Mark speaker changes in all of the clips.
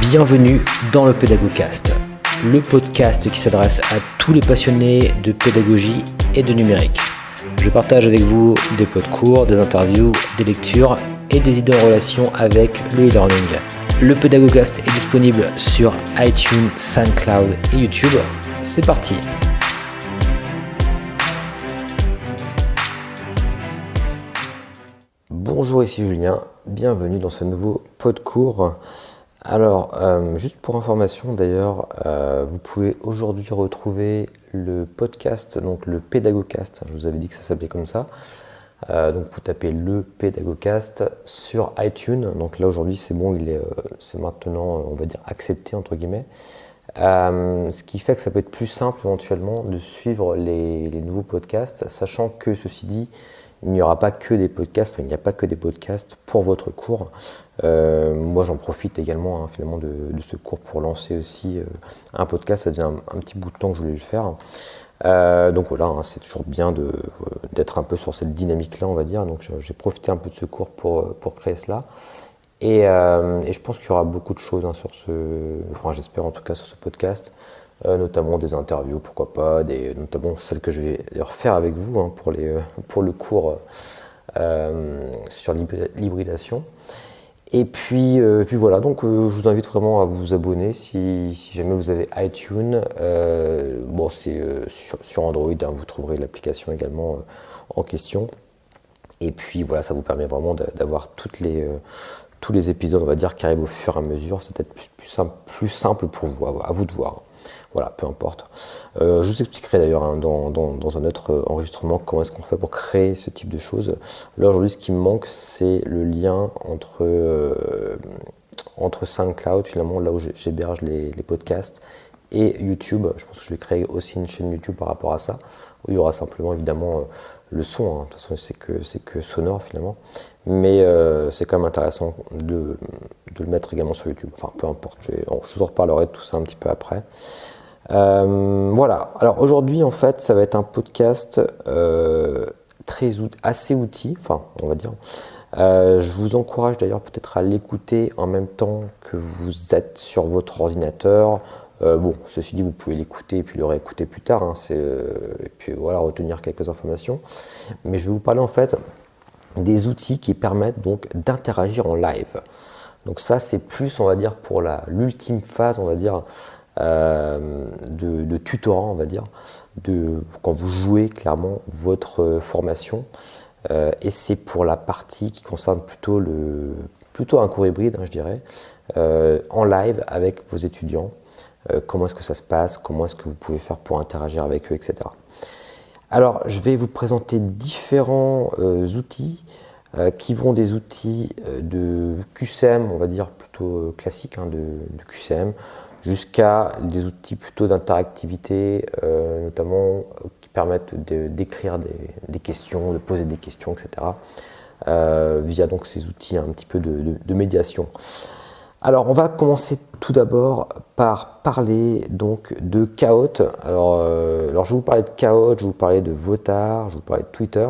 Speaker 1: Bienvenue dans le Pédagogcast, le podcast qui s'adresse à tous les passionnés de pédagogie et de numérique. Je partage avec vous des pods courts, des interviews, des lectures et des idées en relation avec le e-learning. Le Pédagogcast est disponible sur iTunes, SoundCloud et YouTube. C'est parti! Bonjour, ici Julien, bienvenue dans ce nouveau pod court. Alors, juste pour information d'ailleurs, vous pouvez aujourd'hui retrouver le podcast, donc le Pédagogcast, je vous avais dit que ça s'appelait comme ça. Donc vous tapez le Pédagogcast sur iTunes, donc là aujourd'hui c'est bon, c'est maintenant on va dire accepté entre guillemets. Ce qui fait que ça peut être plus simple éventuellement de suivre les nouveaux podcasts, sachant que ceci dit, il n'y aura pas que des podcasts, il n'y a pas que des podcasts pour votre cours. Moi j'en profite également finalement de ce cours pour lancer aussi un podcast, ça faisait un petit bout de temps que je voulais le faire. Donc voilà, c'est toujours bien d'être un peu sur cette dynamique-là, on va dire. Donc j'ai profité un peu de ce cours pour créer cela. Et je pense qu'il y aura beaucoup de choses j'espère en tout cas sur ce podcast, notamment des interviews, pourquoi pas, notamment celles que je vais faire avec vous pour le cours sur l'hybridation. Et puis voilà, donc je vous invite vraiment à vous abonner si jamais vous avez iTunes. C'est sur Android, vous trouverez l'application également en question. Et puis voilà, ça vous permet vraiment d'avoir tous les épisodes, on va dire, qui arrivent au fur et à mesure. C'est peut-être plus simple pour vous, à vous de voir. Voilà, peu importe. Je vous expliquerai d'ailleurs dans un autre enregistrement comment est-ce qu'on fait pour créer ce type de choses. Là aujourd'hui, ce qui me manque, c'est le lien entre SoundCloud, finalement, là où j'héberge les podcasts, et YouTube. Je pense que je vais créer aussi une chaîne YouTube par rapport à ça, où il y aura simplement évidemment le son. De toute façon, c'est que sonore finalement. Mais c'est quand même intéressant de le mettre également sur YouTube. Enfin, peu importe. Je vous en reparlerai de tout ça un petit peu après. Voilà. Alors aujourd'hui, en fait, ça va être un podcast assez outil, on va dire. Je vous encourage d'ailleurs peut-être à l'écouter en même temps que vous êtes sur votre ordinateur. Ceci dit, vous pouvez l'écouter et puis le réécouter plus tard, et puis voilà, retenir quelques informations. Mais je vais vous parler en fait des outils qui permettent donc d'interagir en live. Donc ça, c'est plus, on va dire, pour l'ultime phase, on va dire, de tutorat, on va dire, quand vous jouez clairement votre formation. Et c'est pour la partie qui concerne plutôt un cours hybride, je dirais, en live avec vos étudiants. Comment est-ce que ça se passe, comment est-ce que vous pouvez faire pour interagir avec eux, etc. Alors, je vais vous présenter différents outils qui vont des outils de QCM, on va dire plutôt classiques, de QCM, jusqu'à des outils plutôt d'interactivité, notamment qui permettent d'écrire des questions, de poser des questions, etc. Via donc ces outils un petit peu de médiation. Alors, on va commencer tout d'abord par parler donc de Kahoot. Alors, je vais vous parler de Kahoot, je vais vous parler de Votar, je vais vous parler de Twitter,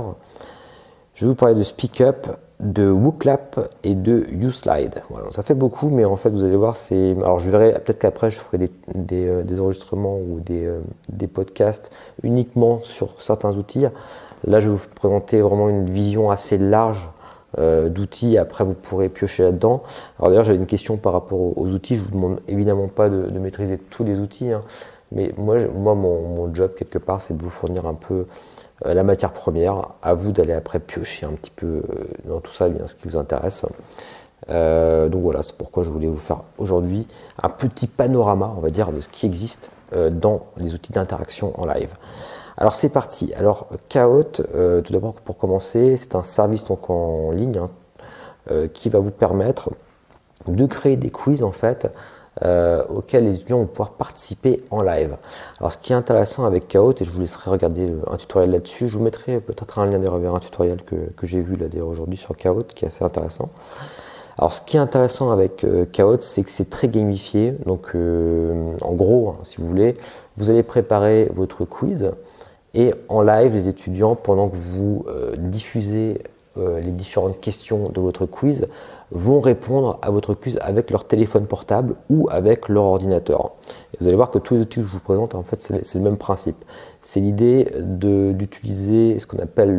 Speaker 1: je vais vous parler de SpeakUp, de WooClap et de YouSlide. Voilà, ça fait beaucoup, mais en fait, vous allez voir, alors je verrai peut-être qu'après, je ferai des enregistrements ou des podcasts uniquement sur certains outils. Là, je vais vous présenter vraiment une vision assez large d'outils, après vous pourrez piocher là-dedans. Alors d'ailleurs j'avais une question par rapport aux outils, je vous demande évidemment pas de maîtriser tous les outils, mais moi mon job quelque part c'est de vous fournir un peu la matière première, à vous d'aller après piocher un petit peu dans tout ça, bien ce qui vous intéresse. Donc voilà, c'est pourquoi je voulais vous faire aujourd'hui un petit panorama, on va dire, de ce qui existe dans les outils d'interaction en live. Alors c'est parti. Alors Kahoot, tout d'abord pour commencer, c'est un service donc en ligne qui va vous permettre de créer des quiz en fait auxquels les étudiants vont pouvoir participer en live. Alors ce qui est intéressant avec Kahoot, et je vous laisserai regarder un tutoriel là-dessus, je vous mettrai peut-être un lien vers un tutoriel que j'ai vu là d'ailleurs aujourd'hui sur Kahoot qui est assez intéressant. Alors ce qui est intéressant avec Kahoot, c'est que c'est très gamifié. Donc en gros, si vous voulez, vous allez préparer votre quiz et en live, les étudiants, pendant que vous diffusez les différentes questions de votre quiz vont répondre à votre quiz avec leur téléphone portable ou avec leur ordinateur. Et vous allez voir que tous les outils que je vous présente, en fait, c'est le même principe. C'est l'idée d'utiliser ce qu'on appelle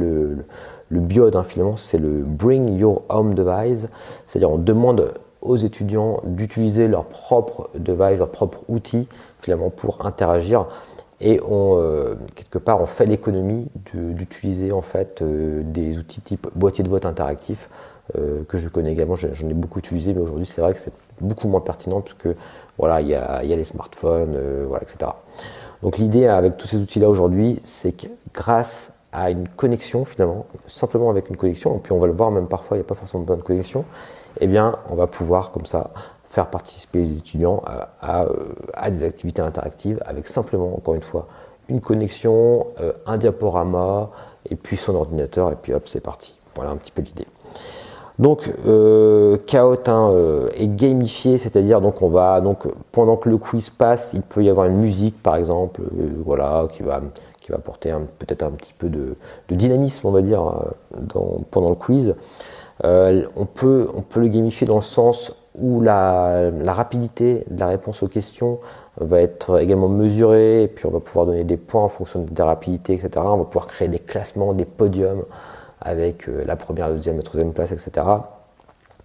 Speaker 1: le BYOD, finalement, c'est le Bring Your Home Device, c'est-à-dire on demande aux étudiants d'utiliser leur propre device, leur propre outil, finalement, pour interagir. Et quelque part, on fait l'économie d'utiliser en fait des outils type boîtier de vote interactif que je connais également. J'en ai beaucoup utilisé, mais aujourd'hui, c'est vrai que c'est beaucoup moins pertinent puisque voilà, il y a les smartphones, voilà, etc. Donc l'idée avec tous ces outils-là aujourd'hui, c'est que grâce à une connexion finalement, simplement avec une connexion, et puis on va le voir même parfois, il n'y a pas forcément besoin de connexion, eh bien, on va pouvoir comme ça faire participer les étudiants à des activités interactives avec simplement, encore une fois, une connexion, un diaporama et puis son ordinateur et puis hop, c'est parti. Voilà un petit peu l'idée. Donc, Kahoot est gamifié, c'est-à-dire donc pendant que le quiz passe, il peut y avoir une musique par exemple, voilà, qui va apporter peut-être un petit peu de dynamisme, on va dire, pendant le quiz. On peut le gamifier dans le sens où la rapidité de la réponse aux questions va être également mesurée, et puis on va pouvoir donner des points en fonction des rapidités, etc. On va pouvoir créer des classements, des podiums avec la première, la deuxième, la troisième place, etc.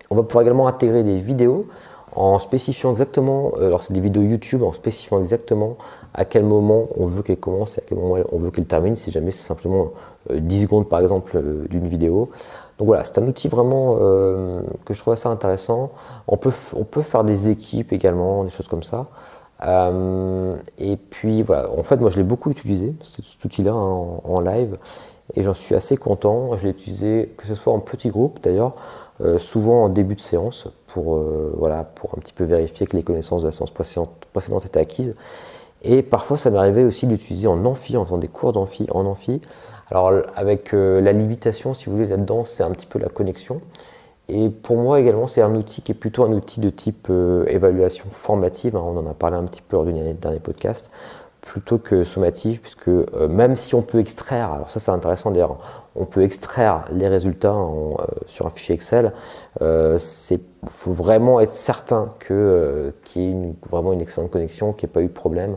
Speaker 1: On va pouvoir également intégrer des vidéos en spécifiant exactement, alors c'est des vidéos YouTube, en spécifiant exactement à quel moment on veut qu'elle commence et à quel moment on veut qu'elle termine, si jamais c'est simplement 10 secondes par exemple d'une vidéo. Donc voilà, c'est un outil vraiment que je trouve assez intéressant. On peut faire des équipes également, des choses comme ça. Et puis voilà, en fait moi je l'ai beaucoup utilisé, cet outil-là en live, et j'en suis assez content. Je l'ai utilisé que ce soit en petits groupes d'ailleurs, souvent en début de séance pour un petit peu vérifier que les connaissances de la séance précédente étaient acquises. Et parfois ça m'arrivait aussi d'utiliser en amphi, en faisant des cours d'amphi en amphi. Alors avec la limitation, si vous voulez, là-dedans, c'est un petit peu la connexion. Et pour moi également, c'est un outil qui est plutôt un outil de type évaluation formative, on en a parlé un petit peu lors du dernier podcast, plutôt que sommative, puisque même si on peut extraire, alors ça c'est intéressant d'ailleurs, on peut extraire les résultats sur un fichier Excel, faut vraiment être certain qu'il y ait vraiment une excellente connexion, qu'il n'y ait pas eu de problème.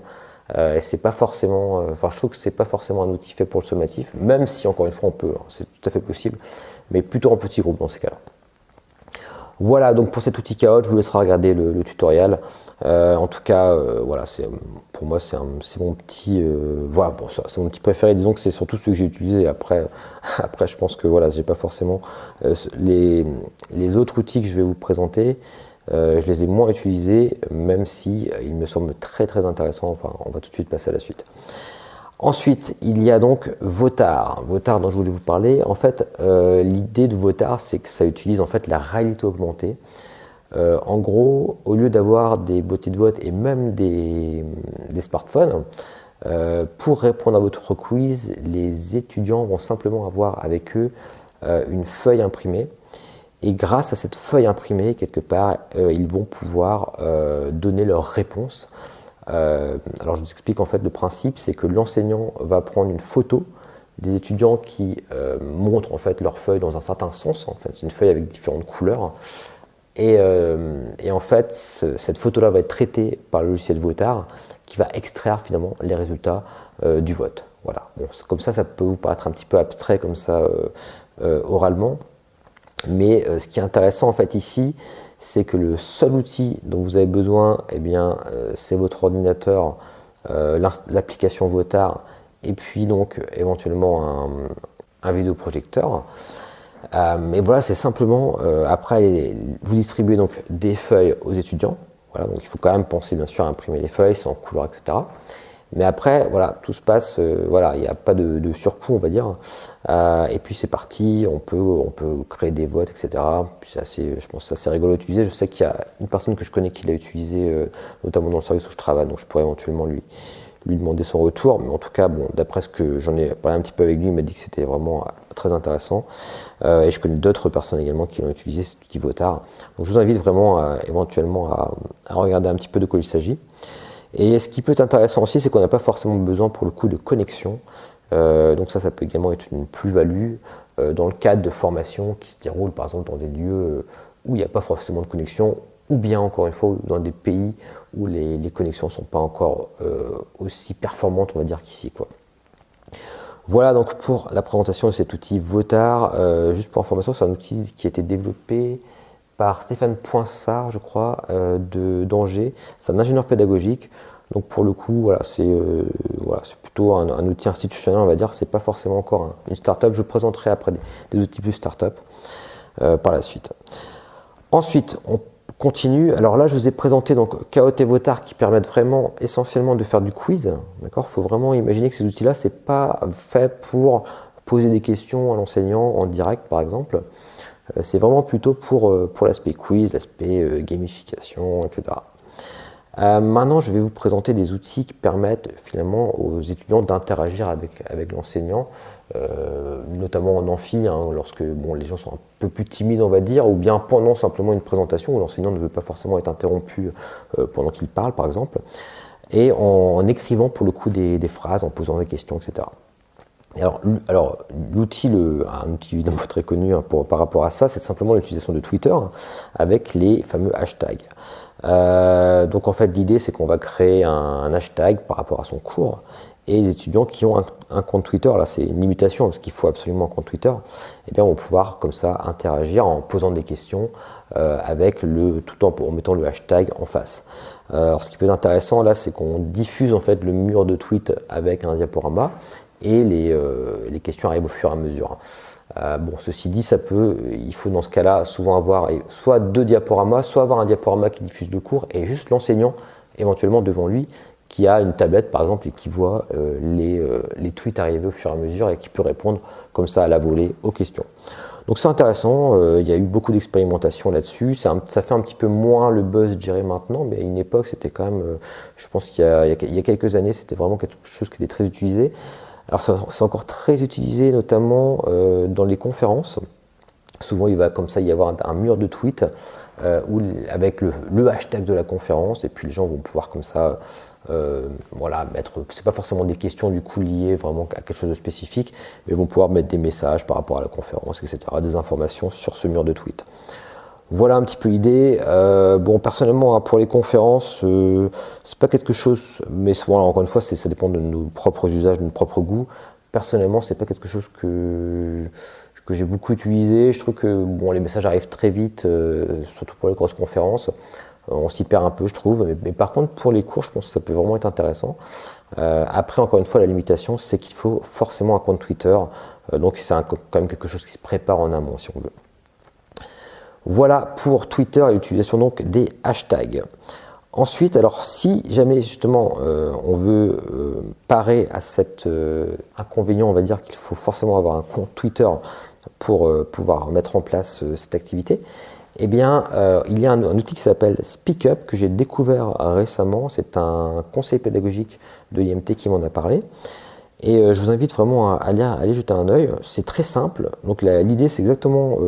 Speaker 1: Et c'est pas forcément, je trouve que c'est pas forcément un outil fait pour le sommatif, même si encore une fois on peut, c'est tout à fait possible, mais plutôt en petit groupe dans ces cas-là. Voilà donc pour cet outil Kahoot, je vous laisserai regarder le tutoriel. En tout cas, voilà, pour moi c'est mon petit, c'est mon petit préféré. Disons que c'est surtout celui que j'ai utilisé. Après, je pense que voilà, j'ai pas forcément les autres outils que je vais vous présenter. Je les ai moins utilisés, même si ils me semblent très très intéressants. Enfin, on va tout de suite passer à la suite. Ensuite, il y a donc Votar. Votar dont je voulais vous parler. En fait, l'idée de Votar, c'est que ça utilise en fait la réalité augmentée. En gros, au lieu d'avoir des boîtiers de vote et même des smartphones, pour répondre à votre quiz, les étudiants vont simplement avoir avec eux une feuille imprimée. Et grâce à cette feuille imprimée, quelque part, ils vont pouvoir donner leurs réponses. Alors je vous explique en fait le principe, c'est que l'enseignant va prendre une photo des étudiants qui montrent en fait leur feuille dans un certain sens. En fait, c'est une feuille avec différentes couleurs. Et en fait, cette photo-là va être traitée par le logiciel Votar qui va extraire finalement les résultats du vote. Voilà. Bon, comme ça peut vous paraître un petit peu abstrait comme ça oralement. Mais ce qui est intéressant en fait ici, c'est que le seul outil dont vous avez besoin, c'est votre ordinateur, l'application Votar, et puis donc éventuellement un vidéoprojecteur. Mais voilà, c'est simplement après vous distribuez donc des feuilles aux étudiants. Voilà, donc il faut quand même penser bien sûr à imprimer les feuilles, c'est en couleur, etc. Mais après, voilà, tout se passe, il n'y a pas de surcoût, on va dire. Et puis c'est parti, on peut créer des votes, etc. Puis je pense que c'est assez rigolo à utiliser. Je sais qu'il y a une personne que je connais qui l'a utilisé, notamment dans le service où je travaille, donc je pourrais éventuellement lui demander son retour. Mais en tout cas, bon, d'après ce que j'en ai parlé un petit peu avec lui, il m'a dit que c'était vraiment très intéressant. Et je connais d'autres personnes également qui l'ont utilisé, cet outil Votar. Donc je vous invite vraiment éventuellement à regarder un petit peu de quoi il s'agit. Et ce qui peut être intéressant aussi, c'est qu'on n'a pas forcément besoin pour le coup de connexion. Donc ça peut également être une plus-value dans le cadre de formations qui se déroulent par exemple dans des lieux où il n'y a pas forcément de connexion, ou bien encore une fois dans des pays où les connexions ne sont pas encore aussi performantes, on va dire, qu'ici, quoi. Voilà donc pour la présentation de cet outil Votard. Juste pour information, c'est un outil qui a été développé par Stéphane Poinsart, je crois, d'Angers. C'est un ingénieur pédagogique. Donc pour le coup, voilà, c'est plutôt un outil institutionnel, on va dire. C'est pas forcément encore une start-up. Je présenterai après des outils plus start-up par la suite. Ensuite, on continue. Alors là, je vous ai présenté donc Kahoot et Votard qui permettent vraiment essentiellement de faire du quiz. D'accord ? Il faut vraiment imaginer que ces outils-là, c'est pas fait pour poser des questions à l'enseignant en direct, par exemple. C'est vraiment plutôt pour l'aspect quiz, l'aspect gamification, etc. Maintenant, je vais vous présenter des outils qui permettent finalement aux étudiants d'interagir avec l'enseignant, notamment en amphi, lorsque les gens sont un peu plus timides, on va dire, ou bien pendant simplement une présentation où l'enseignant ne veut pas forcément être interrompu pendant qu'il parle, par exemple, et en écrivant pour le coup des phrases, en posant des questions, etc. Et alors l'outil, un outil évidemment très connu par rapport à ça, c'est simplement l'utilisation de Twitter avec les fameux hashtags. Donc en fait l'idée c'est qu'on va créer un hashtag par rapport à son cours, et les étudiants qui ont un compte Twitter, là c'est une limitation parce qu'il faut absolument un compte Twitter, et bien vont pouvoir comme ça interagir en posant des questions tout en mettant le hashtag en face. Alors ce qui peut être intéressant là, c'est qu'on diffuse en fait le mur de tweet avec un diaporama, et les questions arrivent au fur et à mesure. Ceci dit, il faut dans ce cas-là souvent avoir soit deux diaporamas, soit avoir un diaporama qui diffuse le cours et juste l'enseignant éventuellement devant lui qui a une tablette par exemple et qui voit les tweets arriver au fur et à mesure et qui peut répondre comme ça à la volée aux questions. Donc c'est intéressant, il y a eu beaucoup d'expérimentation là-dessus, ça fait un petit peu moins le buzz, je dirais maintenant, mais à une époque c'était quand même, je pense qu'il y a quelques années, c'était vraiment quelque chose qui était très utilisé. Alors c'est encore très utilisé notamment dans les conférences. Souvent il va comme ça y avoir un mur de tweets avec le hashtag de la conférence, et puis les gens vont pouvoir comme ça mettre, c'est pas forcément des questions du coup liées vraiment à quelque chose de spécifique, mais vont pouvoir mettre des messages par rapport à la conférence, etc., des informations sur ce mur de tweets. Voilà un petit peu l'idée. Personnellement, pour les conférences, c'est pas quelque chose, mais voilà, encore une fois, ça dépend de nos propres usages, de nos propres goûts. Personnellement, c'est pas quelque chose que j'ai beaucoup utilisé. Je trouve que les messages arrivent très vite, surtout pour les grosses conférences. On s'y perd un peu, je trouve. Mais par contre, pour les cours, je pense que ça peut vraiment être intéressant. Après, encore une fois, la limitation, c'est qu'il faut forcément un compte Twitter. Donc, c'est quand même quelque chose qui se prépare en amont, si on veut. Voilà pour Twitter et l'utilisation donc des hashtags. Ensuite, alors si jamais justement on veut parer à cet inconvénient, on va dire qu'il faut forcément avoir un compte Twitter pour pouvoir mettre en place cette activité, eh bien il y a un outil qui s'appelle SpeakUp que j'ai découvert récemment. C'est un conseiller pédagogique de l'IMT qui m'en a parlé. Et je vous invite vraiment à aller jeter un œil. C'est très simple. Donc l'idée c'est exactement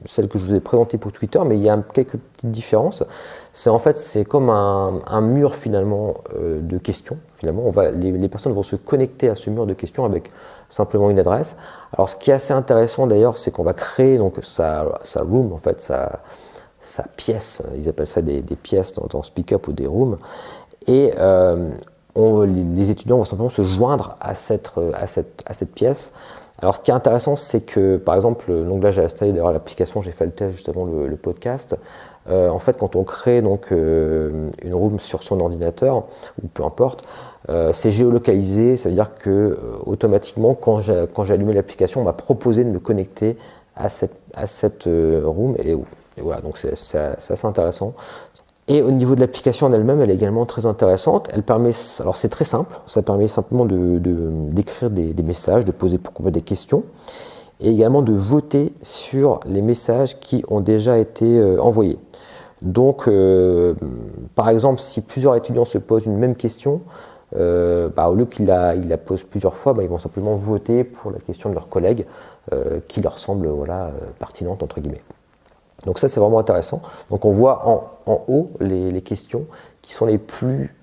Speaker 1: celle que je vous ai présentée pour Twitter, mais il y a quelques petites différences. C'est comme un mur finalement de questions. Finalement, les personnes vont se connecter à ce mur de questions avec simplement une adresse. Alors ce qui est assez intéressant d'ailleurs, c'est qu'on va créer donc sa room, en fait sa pièce. Ils appellent ça des pièces dans SpeakUp ou des rooms. Et les étudiants vont simplement se joindre à cette pièce. Alors ce qui est intéressant, c'est que par exemple, donc là j'ai installé d'ailleurs l'application, j'ai fait le test juste avant le podcast. En fait, quand on crée donc une room sur son ordinateur ou peu importe, c'est géolocalisé, ça veut dire que automatiquement quand j'ai allumé l'application, on m'a proposé de me connecter à cette room et voilà, donc c'est assez intéressant. Et au niveau de l'application en elle-même, elle est également très intéressante. Alors c'est très simple, ça permet simplement d'écrire des messages, de poser pourquoi pas des questions, et également de voter sur les messages qui ont déjà été envoyés. Donc, par exemple, si plusieurs étudiants se posent une même question, au lieu qu'ils la posent plusieurs fois, ils vont simplement voter pour la question de leur collègue qui leur semble pertinente, entre guillemets. Donc ça, c'est vraiment intéressant. Donc on voit en haut les questions qui sont les plus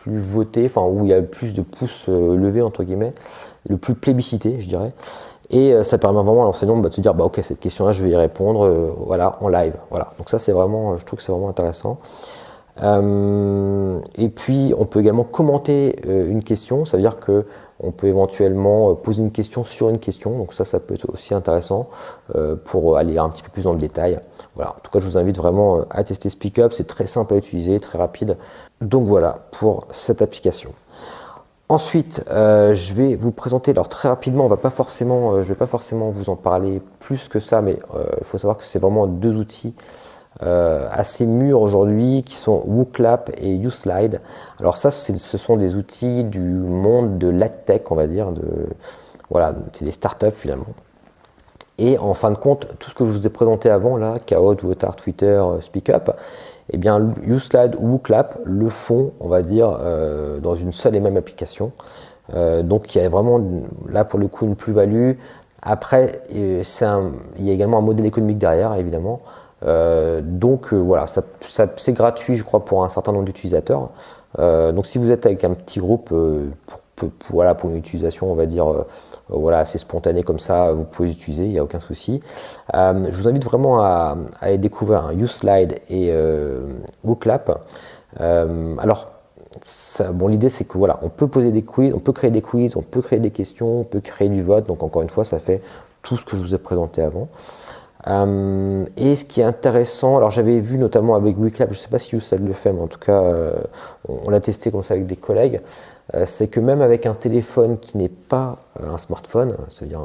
Speaker 1: votées, enfin où il y a le plus de pouces levés, entre guillemets, le plus plébiscité, je dirais. Et ça permet vraiment à l'enseignant de se dire, bah ok, cette question-là, je vais y répondre, voilà, en live. Voilà. Donc ça, c'est vraiment, je trouve que c'est vraiment intéressant. Et puis, on peut également commenter une question. Ça veut dire que on peut éventuellement poser une question sur une question. Donc ça peut être aussi intéressant pour aller un petit peu plus dans le détail. Voilà. En tout cas, je vous invite vraiment à tester SpeakUp. C'est très simple à utiliser, très rapide. Donc voilà pour cette application. Ensuite, je vais vous présenter, alors très rapidement, je ne vais pas forcément vous en parler plus que ça, mais il faut savoir que c'est vraiment deux outils assez mûrs aujourd'hui qui sont WooClap et YouSlide. Alors ça, ce sont des outils du monde de l'AdTech, on va dire, voilà, c'est des startups finalement. Et en fin de compte, tout ce que je vous ai présenté avant, là, Kahoot, Votard, Twitter, SpeakUp, eh bien, YouSlide ou WooClap le font, on va dire, dans une seule et même application. Donc, il y a vraiment, là, pour le coup, une plus-value. Après, il y a également un modèle économique derrière, évidemment. Voilà, c'est gratuit, je crois, pour un certain nombre d'utilisateurs. Donc, si vous êtes avec un petit groupe, voilà, pour une utilisation, on va dire, voilà, assez spontanée comme ça, vous pouvez l'utiliser, il n'y a aucun souci. Je vous invite vraiment à aller découvrir YouSlide et WooClap. Alors, l'idée c'est que voilà, on peut poser des quiz, on peut créer des quiz, on peut créer des questions, on peut créer du vote. Donc encore une fois, ça fait tout ce que je vous ai présenté avant. Et ce qui est intéressant, alors j'avais vu notamment avec WooClap, je ne sais pas si YouSlide le fait, mais en tout cas, on l'a testé comme ça avec des collègues. C'est que même avec un téléphone qui n'est pas un smartphone, c'est-à-dire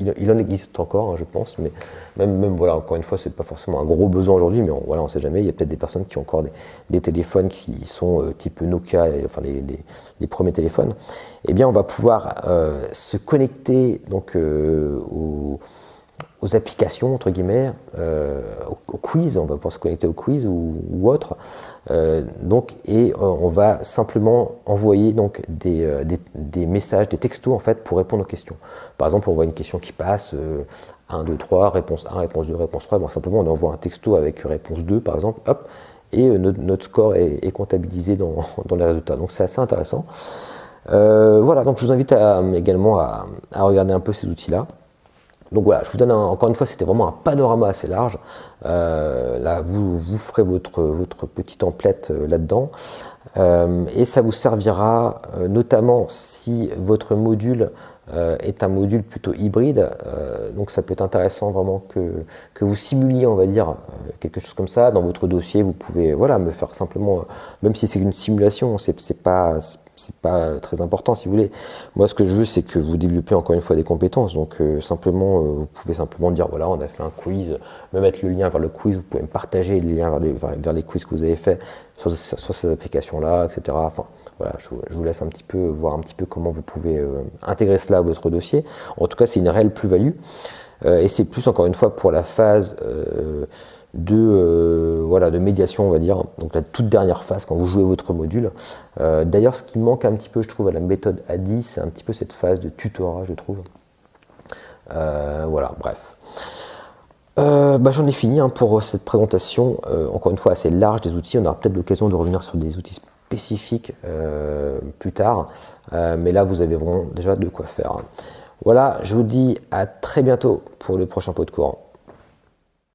Speaker 1: il en existe encore, hein, je pense, mais même voilà, encore une fois, c'est pas forcément un gros besoin aujourd'hui, mais voilà, on sait jamais. Il y a peut-être des personnes qui ont encore des téléphones qui sont type Nokia, enfin les premiers téléphones. Eh bien, on va pouvoir se connecter donc aux applications, entre guillemets, au quiz, on va pouvoir se connecter au quiz ou autre. On va simplement envoyer donc des messages, des textos en fait pour répondre aux questions. Par exemple, on voit une question qui passe, 1, 2, 3, réponse 1, réponse 2, réponse 3, bon, simplement on envoie un texto avec réponse 2 par exemple, hop, et notre score est comptabilisé dans les résultats. Donc c'est assez intéressant. Voilà, donc je vous invite également à regarder un peu ces outils-là. Donc voilà, je vous donne encore une fois, c'était vraiment un panorama assez large. Là, vous ferez votre petit template là-dedans. Et ça vous servira notamment si votre module est un module plutôt hybride. Donc ça peut être intéressant vraiment que vous simuliez, on va dire, quelque chose comme ça. Dans votre dossier, vous pouvez voilà, me faire simplement, même si c'est une simulation, c'est pas très important si vous voulez. Moi, ce que je veux, c'est que vous développez encore une fois des compétences. Donc, vous pouvez simplement dire voilà, on a fait un quiz, me mettre le lien vers le quiz. Vous pouvez me partager les liens vers les quiz que vous avez fait sur ces applications-là, etc. Enfin, voilà, je vous laisse un petit peu voir un petit peu comment vous pouvez intégrer cela à votre dossier. En tout cas, c'est une réelle plus-value. Et c'est plus encore une fois pour la phase de médiation, on va dire, donc la toute dernière phase quand vous jouez votre module. D'ailleurs, ce qui manque un petit peu, je trouve, à la méthode ADI, c'est un petit peu cette phase de tutorat, je trouve. Voilà, bref. J'en ai fini pour cette présentation, encore une fois assez large des outils. On aura peut-être l'occasion de revenir sur des outils spécifiques plus tard, mais là vous avez vraiment déjà de quoi faire. Voilà, je vous dis à très bientôt pour le prochain pot de courant.